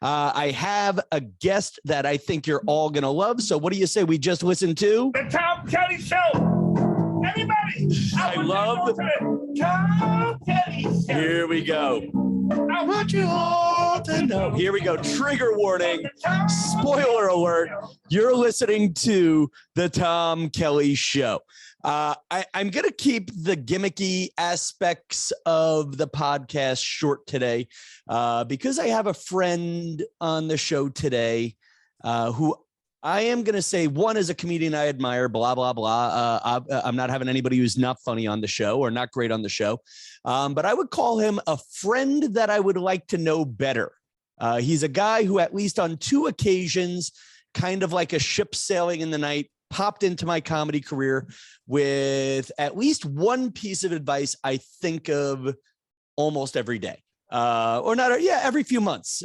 I have a guest that I think you're all going to love. So what do you say we just listen to? The Tom Kelly Show. Everybody, I love the Tom Kelly Show. Here we go. I want you all to know. Here we go. Trigger warning. Spoiler alert. You're listening to the Tom Kelly Show. I'm going to keep the gimmicky aspects of the podcast short today because I have a friend on the show today who I am going to say, one, is a comedian I admire, blah, blah, blah. I'm not having anybody who's not funny on the show or not great on the show. But I would call him a friend that I would like to know better. He's a guy who, at least on 2 occasions, kind of like a ship sailing in the night, popped into my comedy career with at least one piece of advice I think of almost every day. Every few months,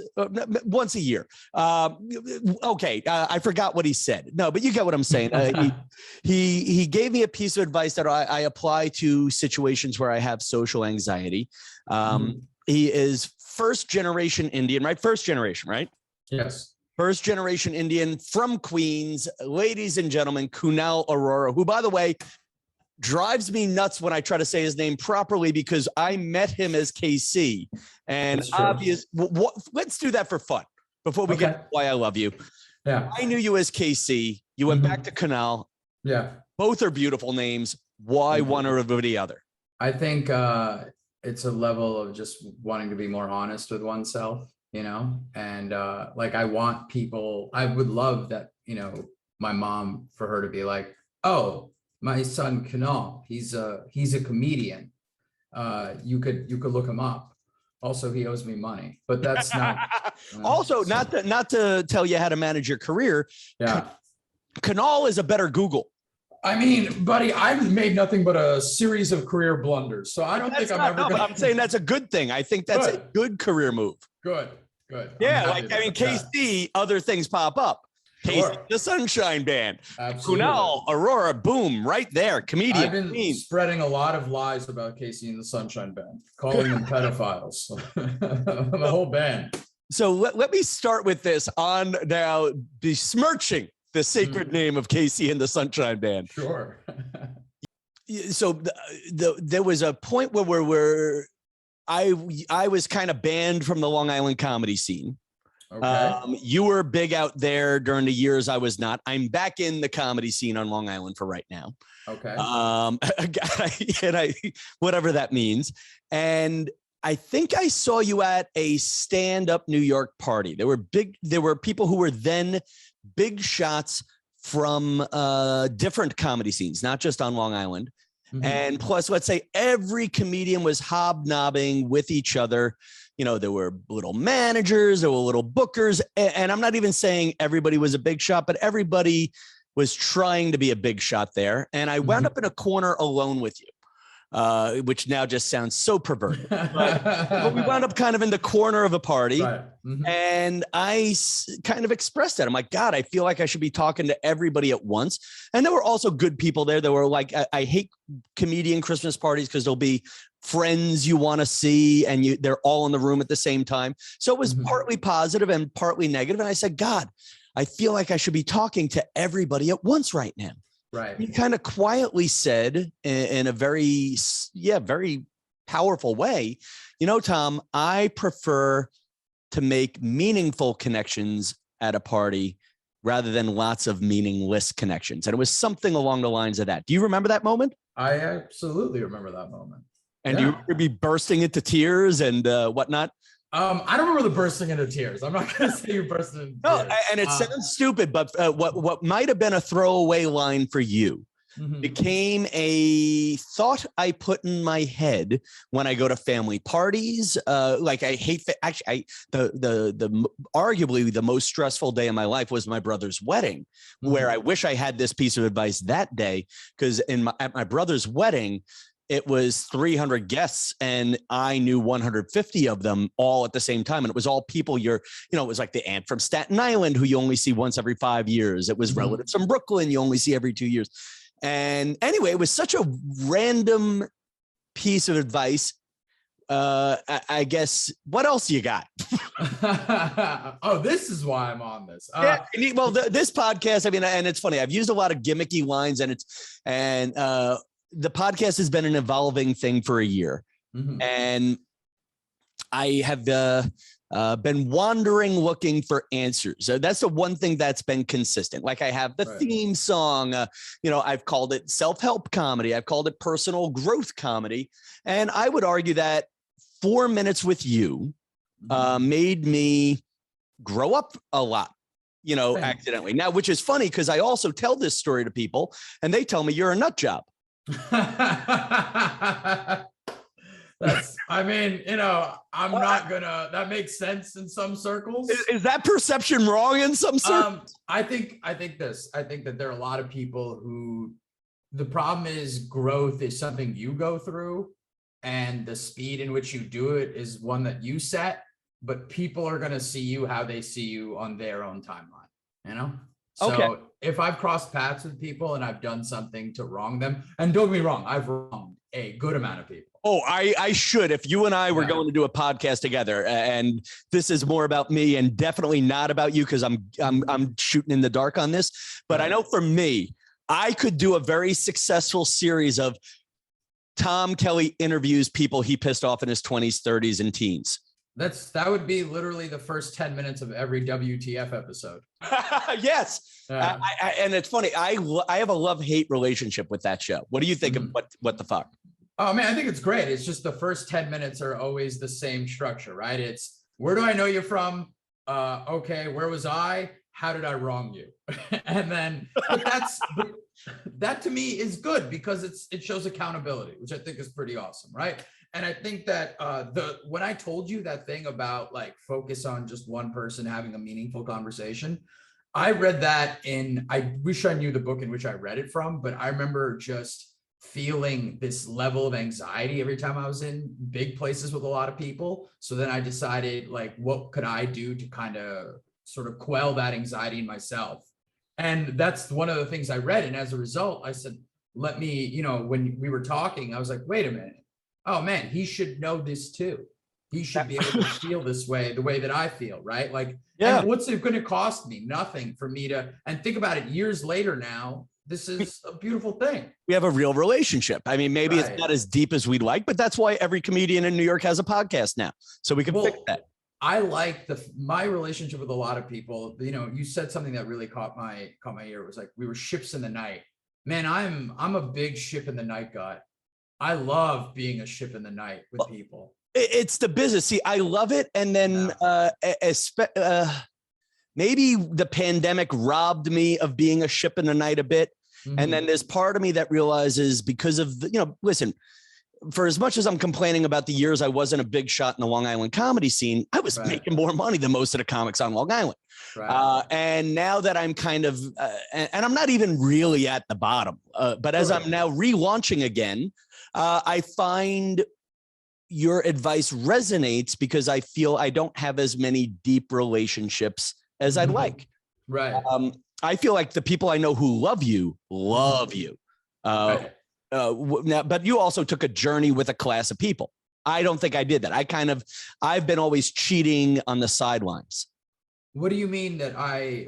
once a year. I forgot what he said. No, but you get what I'm saying. He gave me a piece of advice that I apply to situations where I have social anxiety. He is first generation Indian, right? First generation, right? Yes. First generation Indian from Queens, ladies and gentlemen, Kunal Arora, who, by the way, drives me nuts when I try to say his name properly because I met him as KC. And let's do that for fun before we get to why I love you. Yeah. I knew you as KC. You went back to Kunal. Yeah. Both are beautiful names. Why one over the other? I think it's a level of just wanting to be more honest with oneself, you know, and I want people, I would love that, you know, my mom, for her to be like, oh, my son Kunal, he's a comedian. You could look him up. Also, he owes me money, but that's not. Also, not to tell you how to manage your career. Yeah, Kunal is a better Google. I mean, buddy, I've made nothing but a series of career blunders, so I don't think I'm ever. No, but I'm saying that's a good thing. I think that's a good career move. Good. Yeah, KC, other things pop up. Sure. The Sunshine Band. Absolutely. Kunal Arora, boom, right there. Comedian. I've been spreading a lot of lies about Casey and the Sunshine Band, calling them pedophiles. The whole band. So let me start with this on now besmirching the sacred name of Casey and the Sunshine Band. Sure. So there was a point where I was kind of banned from the Long Island comedy scene. Okay. You were big out there during the years I was not. I'm back in the comedy scene on Long Island for right now. Okay. And whatever that means. And I think I saw you at a stand-up New York party. There were people who were then big shots from different comedy scenes, not just on Long Island. Mm-hmm. And plus, let's say every comedian was hobnobbing with each other. You know, there were little managers, there were little bookers, and I'm not even saying everybody was a big shot, but everybody was trying to be a big shot there. And I wound up in a corner alone with you, which now just sounds so perverted. But we wound up kind of in the corner of a party, right. And I kind of expressed that. I'm like, God, I feel like I should be talking to everybody at once. And there were also good people there. There were like, I hate comedian Christmas parties because there'll be friends you want to see and they're all in the room at the same time. So it was partly positive and partly negative. And I said, God, I feel like I should be talking to everybody at once right now. Right. He kind of quietly said in a very powerful way, you know, Tom, I prefer to make meaningful connections at a party rather than lots of meaningless connections. And it was something along the lines of that. Do you remember that moment? I absolutely remember that moment. And you would be bursting into tears and whatnot? I don't remember the bursting into tears. I'm not going to say you bursted into tears. No, and it sounds stupid, but what might have been a throwaway line for you became a thought I put in my head when I go to family parties. Like I hate the arguably the most stressful day of my life was my brother's wedding, where I wish I had this piece of advice that day, because at my brother's wedding, it was 300 guests and I knew 150 of them all at the same time. And it was all people it was like the aunt from Staten Island who you only see once every 5 years. It was relatives from Brooklyn you only see every 2 years. And anyway, it was such a random piece of advice. I guess what else you got? Oh, this is why I'm on this. Well, this podcast, I mean, and it's funny. I've used a lot of gimmicky lines, and the podcast has been an evolving thing for a year, and I have been wandering looking for answers. So that's the one thing that's been consistent. Like I have the theme song, I've called it self-help comedy. I've called it personal growth comedy. And I would argue that 4 minutes with you made me grow up a lot, accidentally. Now, which is funny because I also tell this story to people and they tell me you're a nut job. I'm not gonna, that makes sense in some circles. Is that perception wrong in some circles? I think that there are a lot of people who, the problem is growth is something you go through and the speed in which you do it is one that you set, but people are going to see you how they see you on their own timeline, So if I've crossed paths with people and I've done something to wrong them, and don't get me wrong, I've wronged a good amount of people. Oh, I should. If you and I were going to do a podcast together, and this is more about me and definitely not about you because I'm shooting in the dark on this. But I know for me, I could do a very successful series of Tom Kelly interviews people he pissed off in his 20s, 30s, and teens. That would be literally the first 10 minutes of every WTF episode. Yes. And it's funny. I have a love-hate relationship with that show. What do you think of what the fuck? Oh man, I think it's great. It's just the first 10 minutes are always the same structure, right? It's where do I know you from? Okay, where was I? How did I wrong you? And then that to me is good because it shows accountability, which I think is pretty awesome, right? And I think that when I told you that thing about like focus on just one person having a meaningful conversation, I read that I wish I knew the book in which I read it from, but I remember just feeling this level of anxiety every time I was in big places with a lot of people. So then I decided like, what could I do to kind of sort of quell that anxiety in myself? And that's one of the things I read. And as a result, I said, let me, when we were talking, I was like, wait a minute. Oh man, he should know this too. He should be able to feel this way, the way that I feel, right? Like, and what's it going to cost me? Nothing for me to, and think about it years later now, this is a beautiful thing. We have a real relationship. I mean, maybe it's not as deep as we'd like, but that's why every comedian in New York has a podcast now. So we can fix that. I like my relationship with a lot of people. You said something that really caught my ear. It was like, we were ships in the night. Man, I'm a big ship in the night guy. I love being a ship in the night with people. It's the business. See, I love it. And then maybe the pandemic robbed me of being a ship in the night a bit. And then there's part of me that realizes because of listen, for as much as I'm complaining about the years I wasn't a big shot in the Long Island comedy scene, I was making more money than most of the comics on Long Island. And now that I'm kind of, and I'm not even really at the bottom, but as I'm now relaunching again, I find your advice resonates because I feel I don't have as many deep relationships as I'd like. Right. I feel like the people I know who love you. Now, but you also took a journey with a class of people. I don't think I did that. I've been always cheating on the sidelines. What do you mean that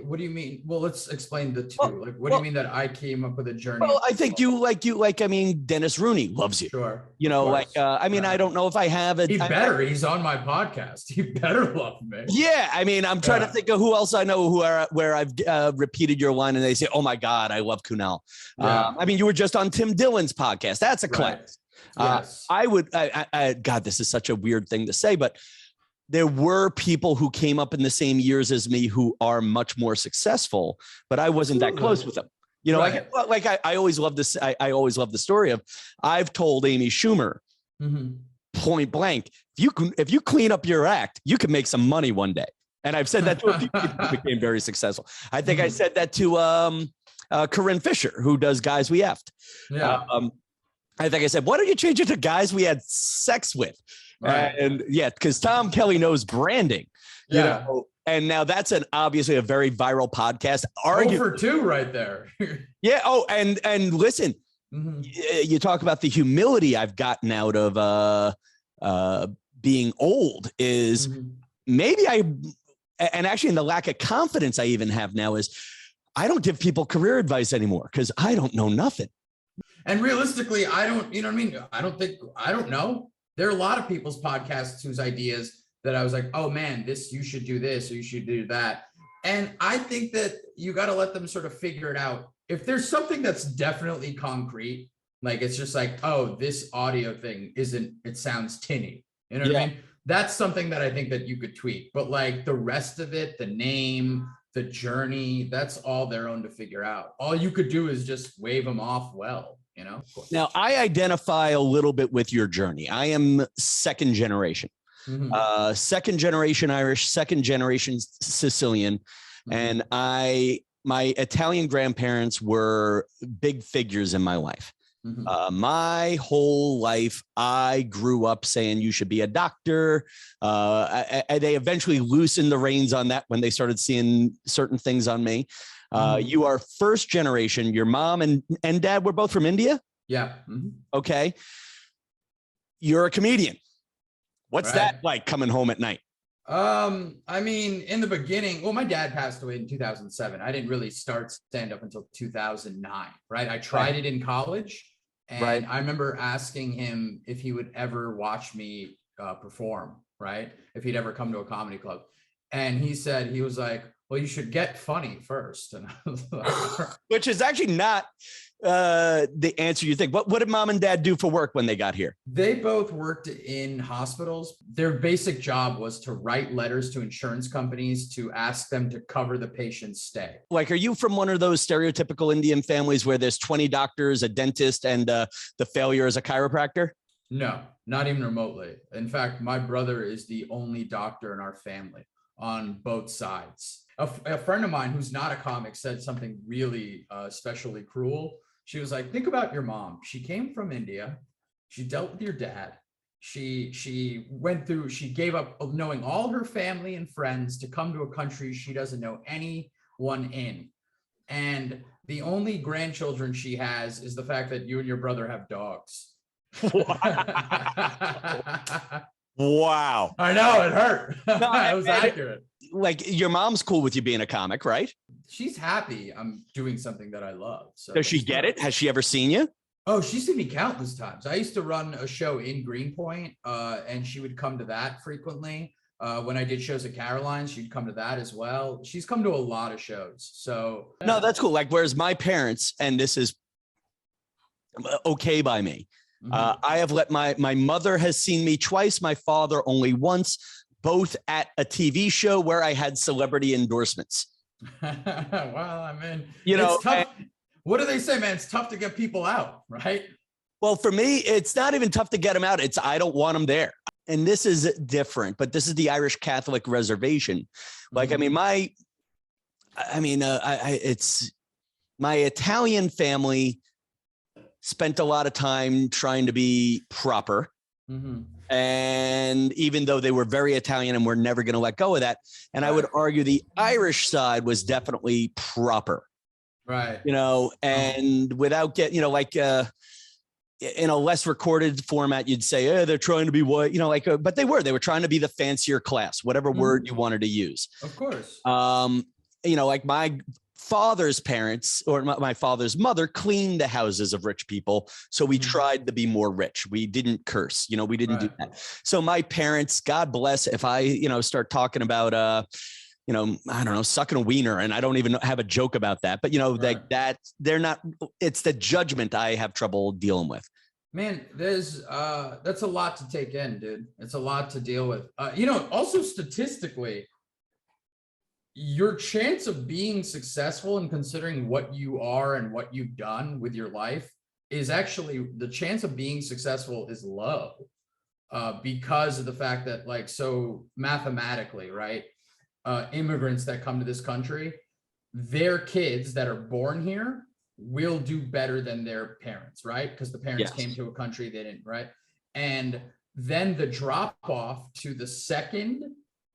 what do you mean? Well, let's explain the two. What do you mean that I came up with a journey? Well, I think I mean, Dennis Rooney loves you. Sure. I don't know if I have it. He's on my podcast. He better love me. Yeah. I mean, I'm trying to think of who else I know where I've repeated your line and they say, oh my God, I love Kunal. I mean, you were just on Tim Dillon's podcast. That's a class. Yes. God, this is such a weird thing to say, but there were people who came up in the same years as me who are much more successful, but I wasn't that close with them. I always love this. I always love the story of I've told Amy Schumer point blank, if you clean up your act, you can make some money one day. And I've said that to a few people who became very successful. I think I said that to Corinne Fisher, who does Guys We Effed. Yeah. I think I said, why don't you change it to Guys We Had Sex With? Because Tom Kelly knows branding, and now that's obviously a very viral podcast. For 2 right there. Yeah. Oh, and listen, you talk about the humility I've gotten out of being old is maybe and actually in the lack of confidence I even have now is I don't give people career advice anymore because I don't know nothing. And realistically, I don't, you know what I mean? I don't know. There are a lot of people's podcasts whose ideas that I was like, oh man, you should do this or you should do that. And I think that you got to let them sort of figure it out. If there's something that's definitely concrete, like it's just like, oh, this audio thing it sounds tinny. You know what I mean? That's something that I think that you could tweak. But like the rest of it, the name, the journey, that's all their own to figure out. All you could do is just wave them off well, you know? Now, I identify a little bit with your journey. I am second generation. Second generation Irish, second generation Sicilian. And my Italian grandparents were big figures in my life. My whole life, I grew up saying you should be a doctor. They eventually loosened the reins on that when they started seeing certain things on me. You are first generation. Your mom and dad were both from India? Yeah. Okay. You're a comedian. What's that like coming home at night? I mean, in the beginning, well, my dad passed away in 2007. I didn't really start stand-up until 2009, right? I tried it in college, and I remember asking him if he would ever watch me perform, right? If he'd ever come to a comedy club. And he said, he was like, well, you should get funny first. And I was like, which is actually not the answer you think. What did mom and dad do for work when they got here? They both worked in hospitals. Their basic job was to write letters to insurance companies to ask them to cover the patient's stay. Like, are you from one of those stereotypical Indian families where there's 20 doctors, a dentist, and the failure is a chiropractor? No, not even remotely. In fact, my brother is the only doctor in our family on both sides. A friend of mine who's not a comic said something really especially cruel. She was like, think about your mom. She came from India. She dealt with your dad. She gave up knowing all her family and friends to come to a country she doesn't know anyone in. And the only grandchildren she has is the fact that you and your brother have dogs. Wow. I know, it hurt. It was accurate. Like, your mom's cool with you being a comic, right? She's happy I'm doing something that I love. So does she get it? Has she ever seen you? Oh, she's seen me countless times. I used to run a show in Greenpoint, and she would come to that frequently. When I did shows at Caroline's, she'd come to that as well. She's come to a lot of shows. So no, that's cool. Like, whereas my parents, and this is okay by me, I have let my mother has seen me twice, my father only once, both at a TV show where I had celebrity endorsements. Well, I mean, you know, it's tough. What do they say, man? It's tough to get people out, right? Well, for me, it's not even tough to get them out. It's I don't want them there. And this is different, but this is the Irish Catholic reservation. Like, it's my Italian family spent a lot of time trying to be proper. And even though they were very Italian and we're never going to let go of that. And I would argue the Irish side was definitely proper. Right. You know, and without getting, like in a less recorded format, you'd say, they're trying to be what, but they were trying to be the fancier class, whatever word you wanted to use. Of course. Like my father's parents or my father's mother cleaned the houses of rich people. So we tried to be more rich. We didn't curse, we didn't do that. So my parents, God bless, if I, start talking about, I don't know, sucking a wiener, and I don't even have a joke about that, but like that, they're not, it's the judgment I have trouble dealing with. Man, that's a lot to take in, dude. It's a lot to deal with. Also statistically, your chance of being successful and considering what you are and what you've done with your life is actually, the chance of being successful is low because of the fact that, like, so mathematically, right? Immigrants that come to this country, their kids that are born here will do better than their parents, right? Because the parents came to a country they didn't, right? And then the drop off to the second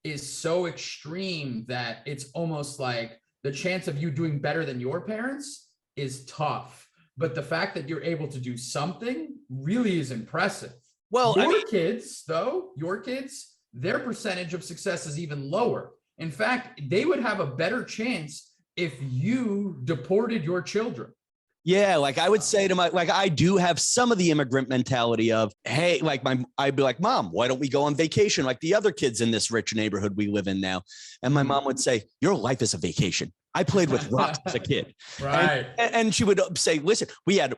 is so extreme that it's almost like the chance of you doing better than your parents is tough. But the fact that you're able to do something really is impressive. Well, I mean, Your kids, their percentage of success is even lower. In fact, they would have a better chance if you deported your children. yeah, like I would say to like I do have some of the immigrant mentality of, hey, like I'd be like, Mom, why don't we go on vacation like the other kids in this rich neighborhood we live in now? And my mom would say, your life is a vacation. I played with rocks as a kid. Right. And she would say, listen, we had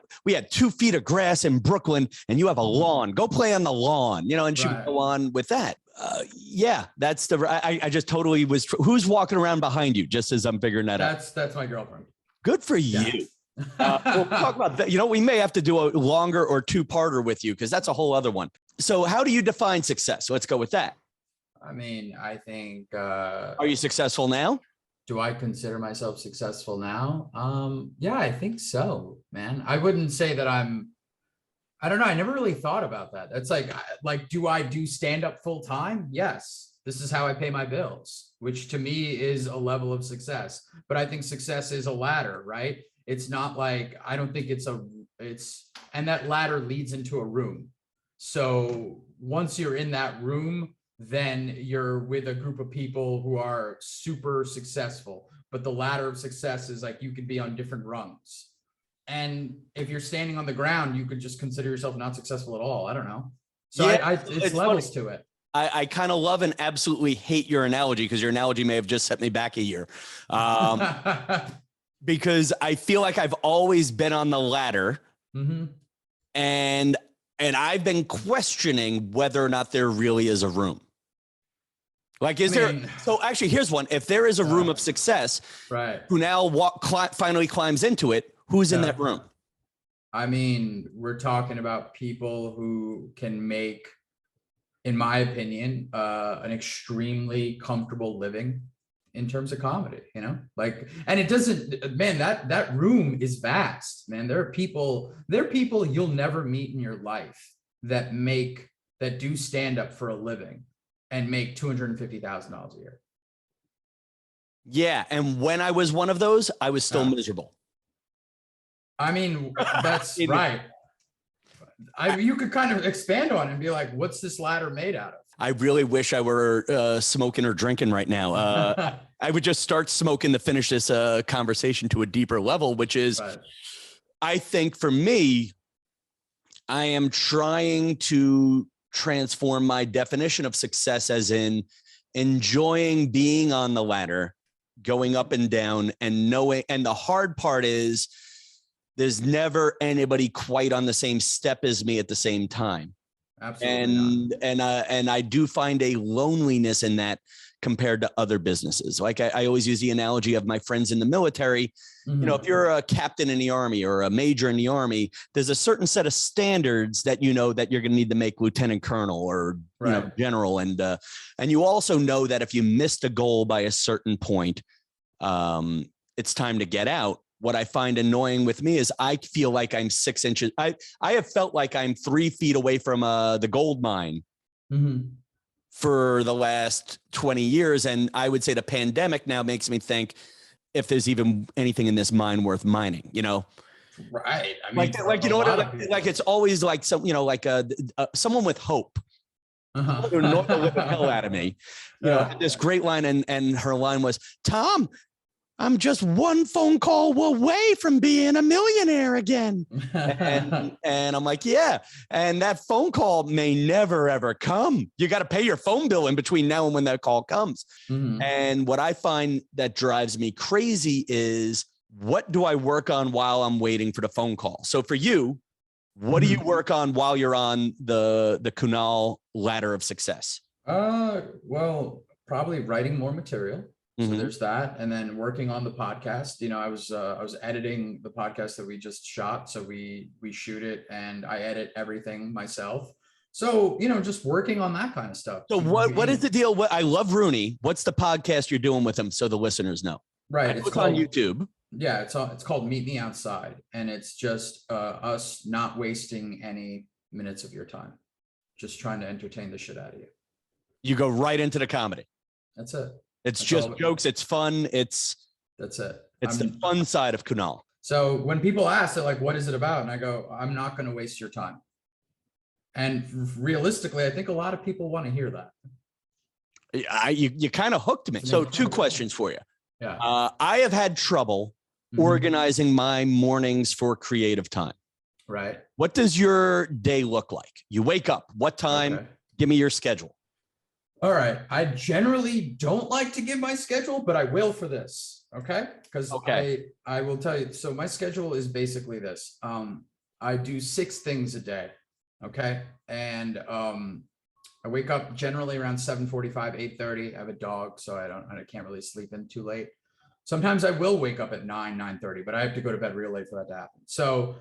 2 feet of grass in Brooklyn and you have a lawn. Go play on the lawn, and she would go on with that. Yeah, that's I just totally was. Who's walking around behind you just as I'm figuring that out? That's my girlfriend. Good for you. We'll talk about that. We may have to do a longer or 2-parter with you because that's a whole other one. So how do you define success? Let's go with that. I mean, I think. Are you successful now? Do I consider myself successful now? Yeah, I think so, man. I wouldn't say that I don't know. I never really thought about that. It's like, do I do stand up full time? Yes. This is how I pay my bills, which to me is a level of success. But I think success is a ladder, right? It's not like, I don't think and that ladder leads into a room. So once you're in that room, then you're with a group of people who are super successful. But the ladder of success is like, you could be on different rungs. And if you're standing on the ground, you could just consider yourself not successful at all. I don't know. So yeah, it's levels funny. To it. I kind of love and absolutely hate your analogy because your analogy may have just set me back a year. Because I feel like I've always been on the ladder. Mm-hmm. And I've been questioning whether or not there really is a room. Like, so actually, here's one. If there is a room of success, right, who now finally climbs into it, who's in that room? I mean, we're talking about people who can make, in my opinion, an extremely comfortable living in terms of comedy, and it doesn't, man, that room is vast, man. There are people you'll never meet in your life that do stand up for a living and make $250,000 a year. Yeah. And when I was one of those, I was still miserable. I mean, that's right. You could kind of expand on it and be like, what's this ladder made out of? I really wish I were smoking or drinking right now. I would just start smoking to finish this conversation to a deeper level, which is, right. I think for me, I am trying to transform my definition of success as in enjoying being on the ladder, going up and down, and knowing. And the hard part is there's never anybody quite on the same step as me at the same time. Absolutely. And I do find a loneliness in that compared to other businesses. Like I always use the analogy of my friends in the military. Mm-hmm. If you're a captain in the Army or a major in the Army, there's a certain set of standards that that you're going to need to make lieutenant colonel or general. And you also know that if you missed a goal by a certain point, it's time to get out. What I find annoying with me is I feel like I'm 6 inches. I have felt like I'm 3 feet away from the gold mine. Mm-hmm. For the last 20 years. And I would say the pandemic now makes me think if there's even anything in this mine worth mining, Right. I mean, like it's always like some, someone with hope. Uh-huh. Who annoyed the living hell out of me. Had this great line and her line was, Tom, I'm just one phone call away from being a millionaire again. and I'm like, yeah. And that phone call may never, ever come. You got to pay your phone bill in between now and when that call comes. Mm-hmm. And what I find that drives me crazy is what do I work on while I'm waiting for the phone call? So for you, what do you work on while you're on the Kunal ladder of success? Well, probably writing more material. So there's that. And then working on the podcast, I was editing the podcast that we just shot. So we shoot it and I edit everything myself. So, just working on that kind of stuff. So what is the deal? I love Rooney. What's the podcast you're doing with him? So the listeners know. Right. It's on YouTube. Yeah. It's called Meet Me Outside. And it's just us not wasting any minutes of your time. Just trying to entertain the shit out of you. You go right into the comedy. That's it. It's just jokes. It's fun. That's it. It's the fun side of Kunal. So when people ask, they're like, what is it about? And I go, I'm not going to waste your time. And realistically, I think a lot of people want to hear that. You kind of hooked me. So two questions for you. Yeah. I have had trouble organizing my mornings for creative time. Right. What does your day look like? You wake up, what time? Okay. Give me your schedule. All right. I generally don't like to give my schedule, but I will for this. Okay. Because I will tell you. So my schedule is basically this. I do 6 things a day. Okay. And I wake up generally around 7:45, 8:30. I have a dog, so I can't really sleep in too late. Sometimes I will wake up at 9:30, but I have to go to bed real late for that to happen. So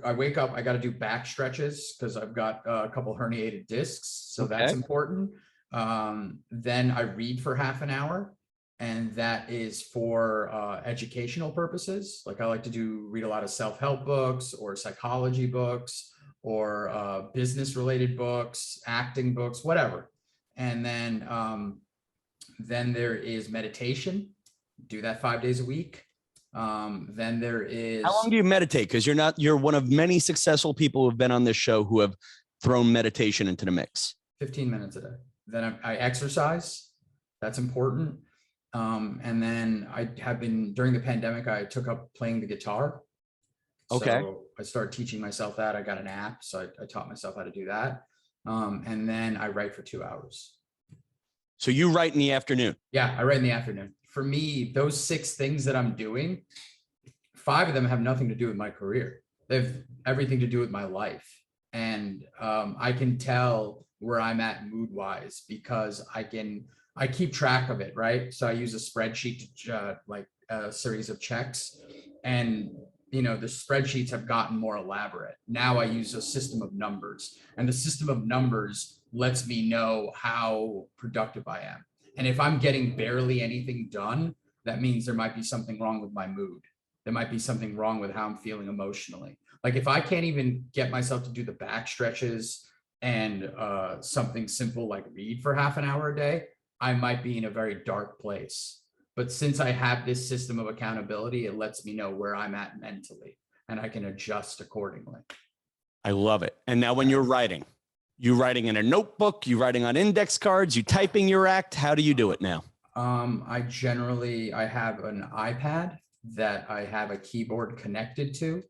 I wake up, I got to do back stretches because I've got a couple herniated discs. So that's important. Then I read for half an hour, and that is for educational purposes. Like I like to read a lot of self-help books or psychology books or business related books, acting books, whatever. And then there is meditation. Do that 5 days a week. Then there is. How long do you meditate? Because you're one of many successful people who have been on this show who have thrown meditation into the mix. 15 minutes a day. Then I exercise. That's important. And then I have been, during the pandemic, I took up playing the guitar. Okay. So I started teaching myself that. I got an app, so I taught myself how to do that. And then I write for 2 hours. So you write in the afternoon? Yeah, I write in the afternoon. For me, those 6 things that I'm doing, 5 of them have nothing to do with my career. They have everything to do with my life. And I can tell where I'm at mood wise because I keep track of it, right? So I use a spreadsheet to like a series of checks, and the spreadsheets have gotten more elaborate. Now I use a system of numbers, and the system of numbers lets me know how productive I am. And if I'm getting barely anything done, that means there might be something wrong with my mood. There might be something wrong with how I'm feeling emotionally. Like if I can't even get myself to do the back stretches and something simple like read for half an hour a day, I might be in a very dark place. But since I have this system of accountability, it lets me know where I'm at mentally, and I can adjust accordingly. I love it. And now when you're writing, you writing in a notebook, you writing on index cards, you typing your act. How do you do it now? I have an iPad that I have a keyboard connected to,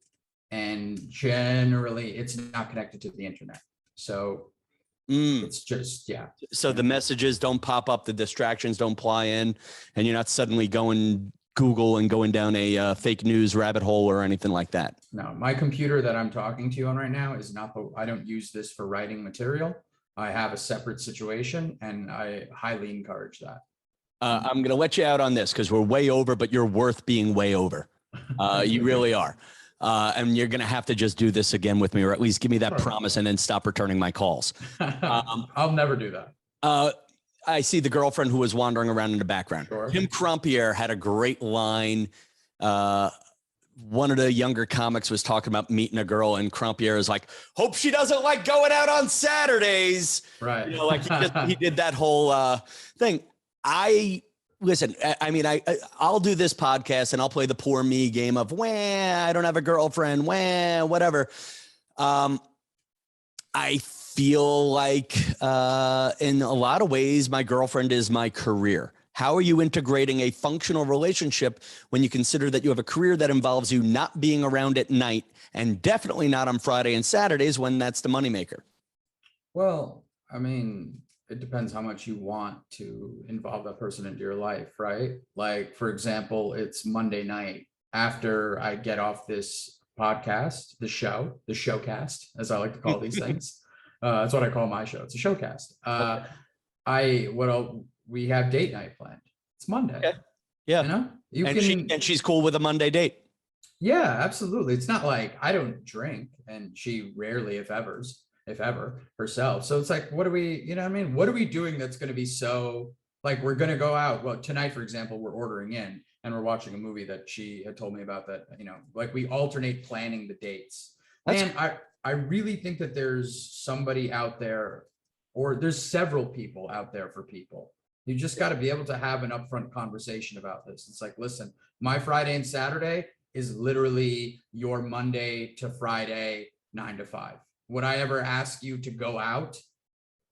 and generally it's not connected to the internet. So it's just, So the messages don't pop up, the distractions don't ply in, and you're not suddenly going Google and going down a fake news rabbit hole or anything like that. No, my computer that I'm talking to you on right now is I don't use this for writing material. I have a separate situation, and I highly encourage that. I'm going to let you out on this because we're way over, but you're worth being way over. You really are. And you're going to have to just do this again with me, or at least give me that promise and then stop returning my calls. I'll never do that. I see the girlfriend who was wandering around in the background. Sure. Kim Crompier had a great line. One of the younger comics was talking about meeting a girl, and Crompier is like, hope she doesn't like going out on Saturdays. Right. Like he did that whole thing. Listen, I mean, I'll do this podcast and I'll play the poor me game of, I don't have a girlfriend, whatever. I feel like in a lot of ways, my girlfriend is my career. How are you integrating a functional relationship when you consider that you have a career that involves you not being around at night and definitely not on Friday and Saturdays when that's the moneymaker? Well, I mean, it depends how much you want to involve that person into your life, right? Like, for example, it's Monday night after I get off this podcast, the showcast, as I like to call these things. That's what I call my show. It's a showcast. We have date night planned. It's Monday. Okay. Yeah. And she's cool with a Monday date. Yeah, absolutely. It's not like I don't drink, and she rarely, if ever, herself. So it's like, what are we, what are we doing that's going to be so, like, we're going to go out. Well, tonight, for example, we're ordering in and we're watching a movie that she had told me about that, like we alternate planning the dates. And I really think that there's somebody out there, or there's several people out there for people. You just got to be able to have an upfront conversation about this. It's like, listen, my Friday and Saturday is literally your Monday to Friday, 9 to 5. would I ever ask you to go out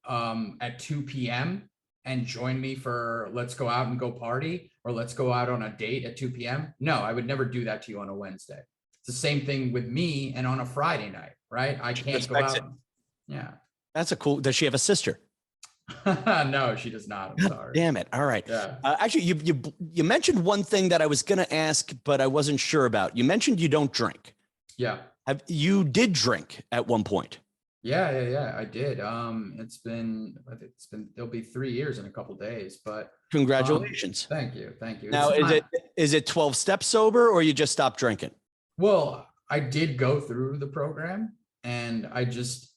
at 2 p.m. and join me for let's go out and go party, or let's go out on a date at 2 p.m.? No, I would never do that to you on a Wednesday. It's the same thing with me and on a Friday night, right? I can't go out. Yeah. That's a cool. Does she have a sister? No, she does not. I'm sorry. Damn it. All right. Yeah. Actually, you mentioned one thing that I was going to ask, but I wasn't sure about. You mentioned you don't drink. Yeah. You did drink at one point? Yeah, I did. It's been it'll be 3 years in a couple days, but congratulations. Thank you. Now, is it 12 steps sober, or you just stopped drinking? Well, I did go through the program, and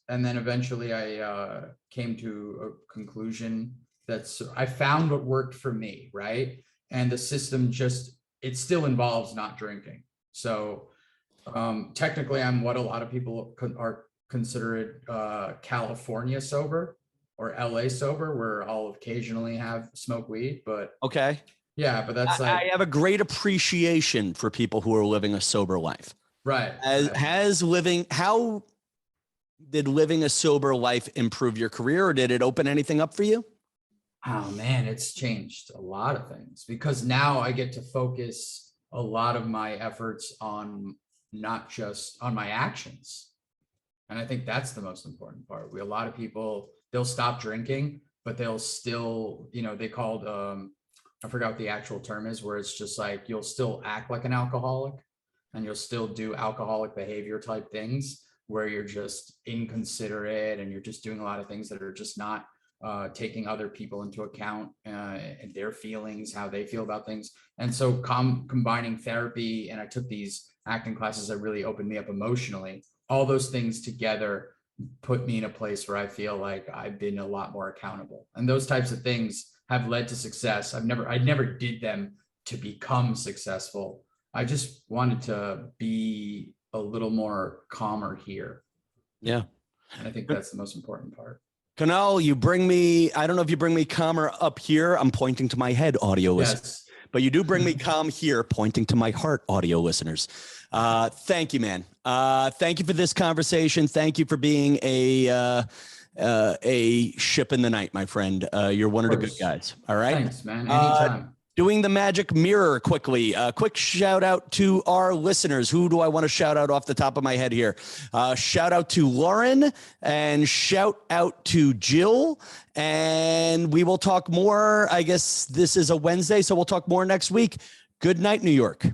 then eventually I came to a conclusion that I found what worked for me, right? And the system it still involves not drinking. So technically I'm what a lot of people are considered California sober or LA sober, where I'll occasionally smoke weed, but okay. Yeah, but that's I have a great appreciation for people who are living a sober life. Right. How did living a sober life improve your career, or did it open anything up for you? Oh man, it's changed a lot of things, because now I get to focus a lot of my efforts on not just on my actions. And I think that's the most important part. A lot of people, they'll stop drinking, but they'll still, they called, I forgot what the actual term is, where it's just like, you'll still act like an alcoholic and you'll still do alcoholic behavior type things, where you're just inconsiderate and you're just doing a lot of things that are just not taking other people into account and their feelings, how they feel about things. And so combining therapy, and I took these acting classes that really opened me up emotionally. All those things together put me in a place where I feel like I've been a lot more accountable. And those types of things have led to success. I never did them to become successful. I just wanted to be a little more calmer here. Yeah. And I think that's the most important part. Kunal, I don't know if you bring me calmer up here. I'm pointing to my head, audio listeners, but you do bring me calm here, pointing to my heart, audio listeners. Thank you, man. Thank you for this conversation. Thank you for being a ship in the night, my friend. You're one of the good guys. All right. Thanks, man. Anytime. Doing the magic mirror quickly. Quick shout out to our listeners. Who do I want to shout out off the top of my head here? Shout out to Lauren and shout out to Jill. And we will talk more. I guess this is a Wednesday, so we'll talk more next week. Good night, New York.